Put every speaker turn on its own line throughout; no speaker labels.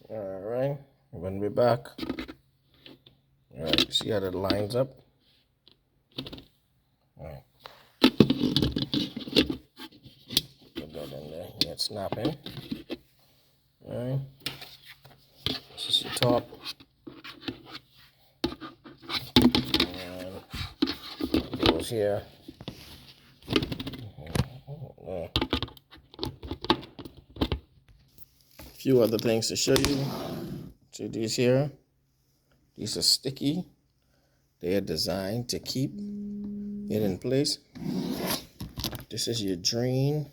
All right, when we're back, all right, see how that lines up? All right, put that in there, get snapping. All right, this is the top. And it goes here. A few other things to show you. See these here? These are sticky. They are designed to keep it in place. This is your drain.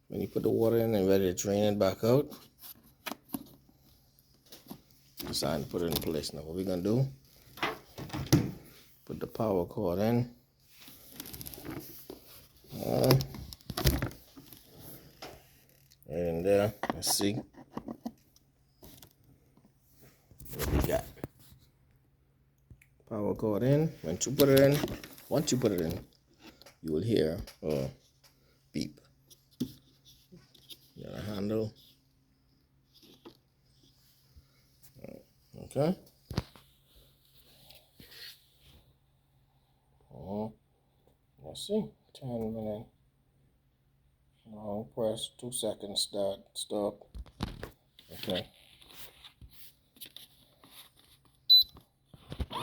When you put the water in and ready to drain it back out, designed to put it in place. Now what we're gonna do, put the power cord in. Right in there. Let's see what we got. Power cord in. Once you put it in, you will hear a beep. You got a handle. Okay. Let's see. 10 minutes. Long press. 2 seconds. Start. Stop. Okay. Put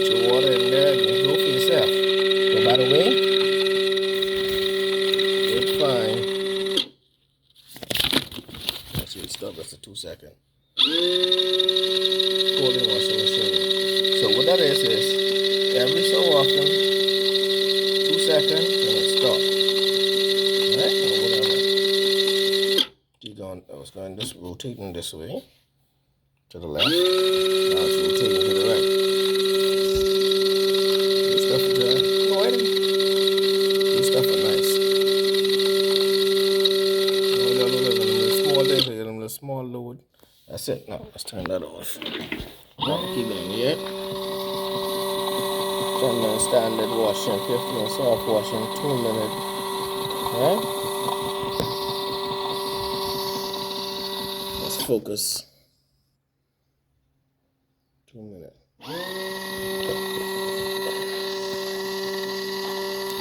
your water in there and go for yourself. So by the way, it's fine. Let's see, stop. That's a 2 second. Folding washing machine. So what that is every so often, 2 seconds, and it stop. Right? Or whatever. I was going this, rotating this way to the left. Now it's rotating to the right. This stuff is this stuff is nice. Small things, get them a small load. That's it. Now let's turn that off. Not keep it in yet. 10 minutes standard washing, 15 minutes soft washing, 2 minutes. Right? Let's focus. 2 minutes.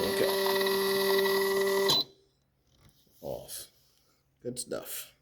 Okay. Off. Good stuff.